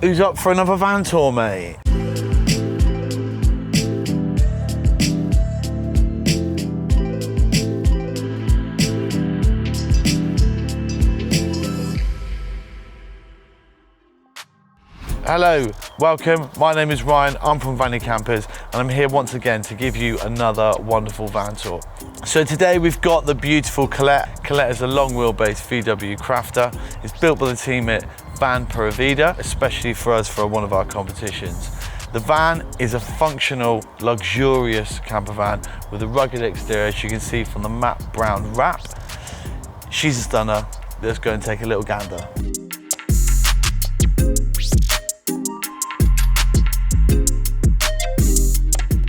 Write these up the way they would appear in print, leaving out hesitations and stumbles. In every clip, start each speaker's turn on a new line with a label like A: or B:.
A: Who's up for another van tour, mate? Hello, welcome. My name is Ryan, I'm from Vanny Campers, and I'm here once again to give you another wonderful van tour. So today we've got the beautiful Colette. Colette is a long wheelbase VW Crafter. It's built by the team at Van Pura Vida, especially for us for one of our competitions. The van is a functional, luxurious camper van with a rugged exterior, as you can see from the matte brown wrap. She's a stunner. Let's go and take a little gander.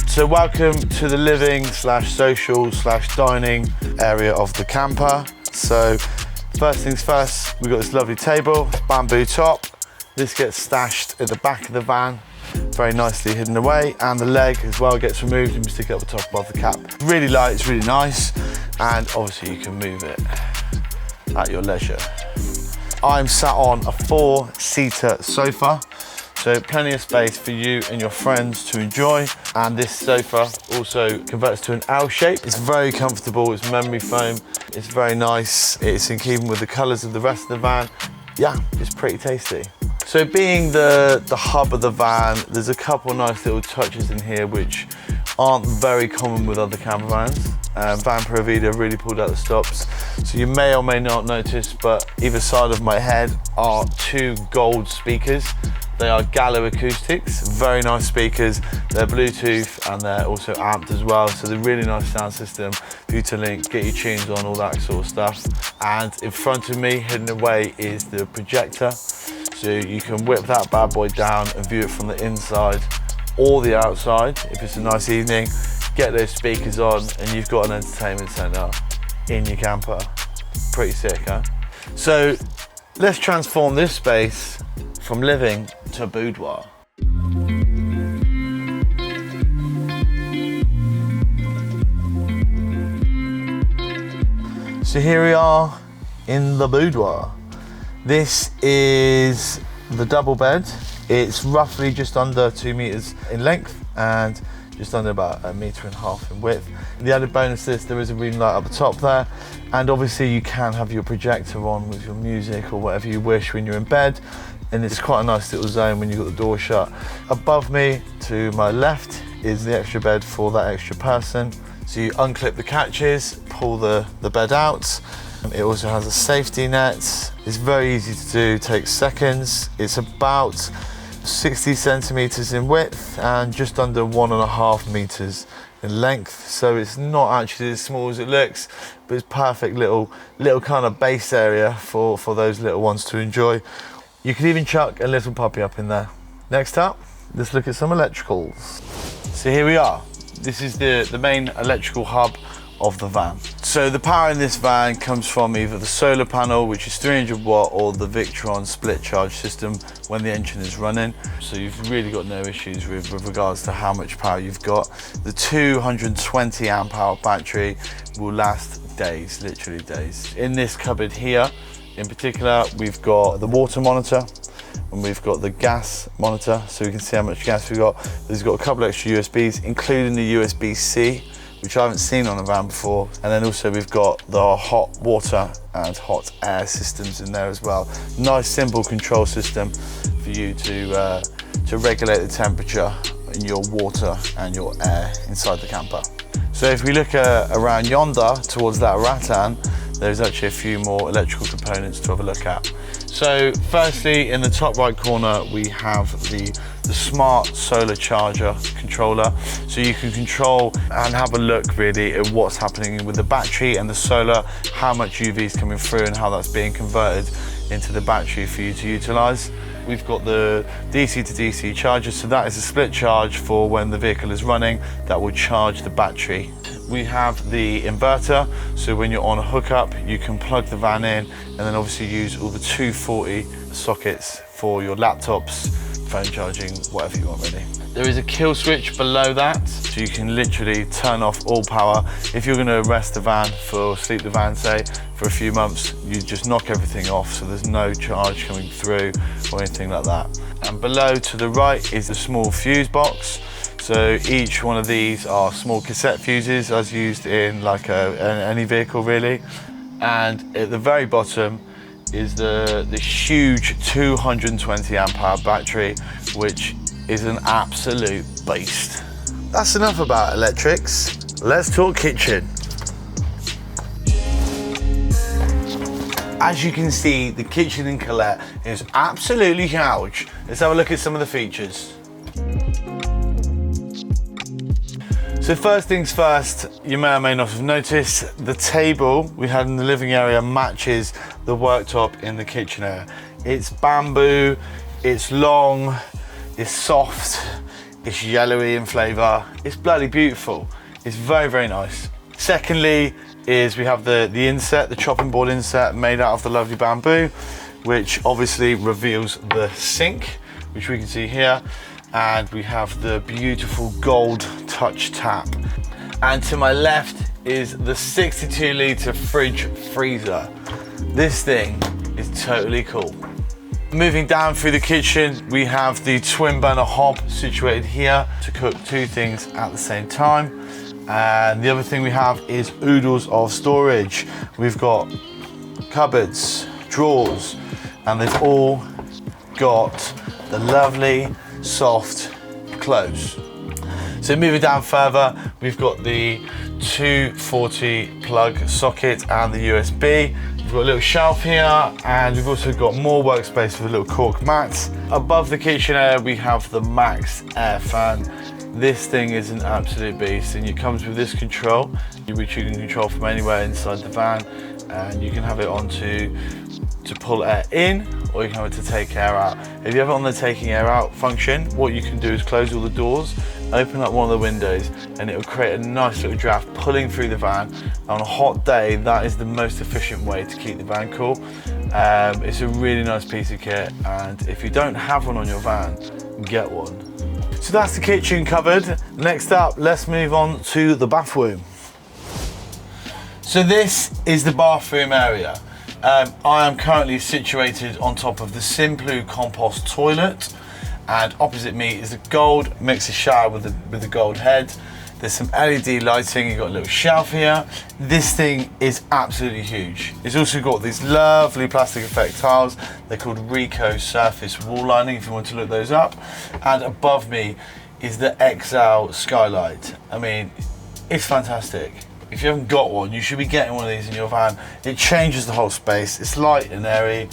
A: So welcome to the living slash social slash dining area of the camper. So first things first, we've got this lovely table, bamboo top. This gets stashed at the back of the van, very nicely hidden away, and the leg as well gets removed and we stick it up the top above the cap. Really light, it's really nice, and obviously you can move it at your leisure. I'm sat on a 4-seater sofa. So plenty of space for you and your friends to enjoy. And this sofa also converts to an L shape. It's very comfortable, it's memory foam, it's very nice. It's in keeping with the colors of the rest of the van. Yeah, it's pretty tasty. So being the hub of the van, there's a couple nice little touches in here which aren't very common with other camper vans. Van Pura Vida really pulled out the stops. So you may or may not notice, but either side of my head are 2 gold speakers. They are Gallo acoustics, very nice speakers. They're Bluetooth and they're also amped as well. So they're really nice sound system for you to link, get your tunes on, all that sort of stuff. And in front of me, hidden away, is the projector. So you can whip that bad boy down and view it from the inside or the outside. If it's a nice evening, get those speakers on and you've got an entertainment center in your camper. Pretty sick, huh? So let's transform this space from living to boudoir. So here we are in the boudoir. This is the double bed. It's roughly just under 2 meters in length and just under about 1.5 meters in width. The added bonus is there is a room light up the top there, and obviously you can have your projector on with your music or whatever you wish when you're in bed. And it's quite a nice little zone when you've got the door shut. Above me, to my left, is the extra bed for that extra person. So you unclip the catches, pull the bed out. It also has a safety net. It's very easy to do, takes seconds. It's about 60 centimeters in width and just under 1.5 meters in length. So it's not actually as small as it looks, but it's perfect little kind of base area for those little ones to enjoy. You could even chuck a little puppy up in there. Next up, let's look at some electricals. So here we are. This is the main electrical hub of the van. So the power in this van comes from either the solar panel, which is 300 watt, or the Victron split charge system when the engine is running. So you've really got no issues with regards to how much power you've got. The 220 amp hour battery will last days, literally days. In this cupboard here, in particular, we've got the water monitor and we've got the gas monitor, so we can see how much gas we've got. There's got a couple extra USBs, including the USB-C, which I haven't seen on a van before. And then also we've got the hot water and hot air systems in there as well. Nice simple control system for you to regulate the temperature in your water and your air inside the camper. So if we look around yonder towards that rattan, there's actually a few more electrical components to have a look at. So firstly, in the top right corner, we have the smart solar charger controller. So you can control and have a look really at what's happening with the battery and the solar, how much UV is coming through and how that's being converted into the battery for you to utilize. We've got the DC to DC charger, so that is a split charge for when the vehicle is running, that will charge the battery. We have the inverter, so when you're on a hookup, you can plug the van in and then obviously use all the 240 sockets for your laptops, phone charging, whatever you want really. There is a kill switch below that, so you can literally turn off all power. If you're gonna rest the van sleep the van, say, for a few months, you just knock everything off, so there's no charge coming through or anything like that. And below to the right is the small fuse box. So each one of these are small cassette fuses, as used in like any vehicle really. And at the very bottom is the huge 220 amp hour battery, which is an absolute beast. That's enough about electrics. Let's talk kitchen. As you can see, the kitchen in Colette is absolutely huge. Let's have a look at some of the features. So first things first, you may or may not have noticed, the table we had in the living area matches the worktop in the kitchen area. It's bamboo, it's long, it's soft, it's yellowy in flavour, it's bloody beautiful. It's very, very nice. Secondly is we have the inset, the chopping board inset made out of the lovely bamboo, which obviously reveals the sink, which we can see here. And we have the beautiful gold touch tap. And to my left is the 62 litre fridge freezer. This thing is totally cool. Moving down through the kitchen, we have the twin burner hob situated here to cook two things at the same time. And the other thing we have is oodles of storage. We've got cupboards, drawers, and they've all got the lovely soft close. So moving down further, we've got the 240 plug socket and the USB. We've got a little shelf here, and we've also got more workspace with a little cork mat. Above the kitchen area, we have the Max air fan. This thing is an absolute beast, and it comes with this control, which you can control from anywhere inside the van, and you can have it on to pull air in, or you can have it to take air out. If you have it on the taking air out function, what you can do is close all the doors, open up one of the windows, and it will create a nice little draft pulling through the van. On a hot day, that is the most efficient way to keep the van cool. It's a really nice piece of kit, and if you don't have one on your van, get one. So that's the kitchen covered. Next up, let's move on to the bathroom. So this is the bathroom area. I am currently situated on top of the Simplu compost toilet, and opposite me is the gold mixer shower with the gold head. There's some LED lighting, you've got a little shelf here. This thing is absolutely huge. It's also got these lovely plastic effect tiles. They're called Rico surface wall lining, if you want to look those up. And above me is the XL skylight. I mean, it's fantastic. If you haven't got one, you should be getting one of these in your van. It changes the whole space. It's light and airy,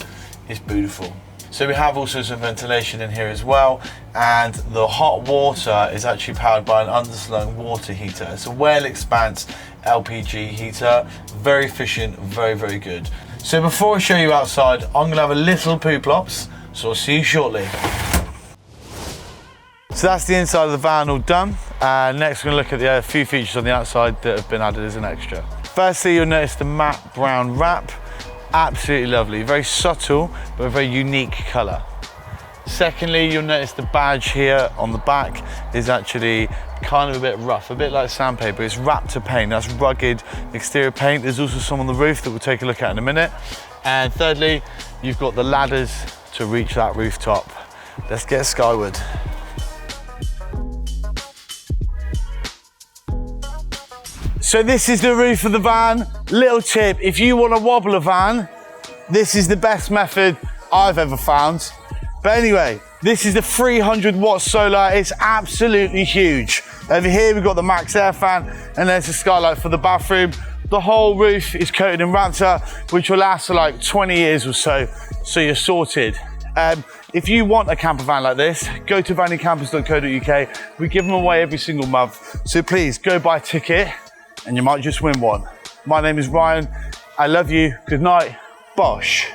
A: it's beautiful. So we have also some ventilation in here as well, and the hot water is actually powered by an underslung water heater. It's a Whale Expanse LPG heater, very efficient, very, very good. So before I show you outside, I'm gonna have a little poo plops, so I'll see you shortly. So that's the inside of the van all done. Next we're going to look at the few features on the outside that have been added as an extra. Firstly, you'll notice the matte brown wrap. Absolutely lovely, very subtle, but a very unique colour. Secondly, you'll notice the badge here on the back is actually kind of a bit rough, a bit like sandpaper. It's Raptor paint, that's rugged exterior paint. There's also some on the roof that we'll take a look at in a minute. And thirdly, you've got the ladders to reach that rooftop. Let's get skyward. So this is the roof of the van. Little tip, if you want to wobble a van, this is the best method I've ever found. But anyway, this is the 300 watt solar. It's absolutely huge. Over here, we've got the Max air fan, and there's a skylight for the bathroom. The whole roof is coated in Raptor, which will last for like 20 years or so you're sorted. If you want a camper van like this, go to vannycampers.co.uk. We give them away every single month. So please go buy a ticket, and you might just win one. My name is Ryan. I love you. Good night. Bosh.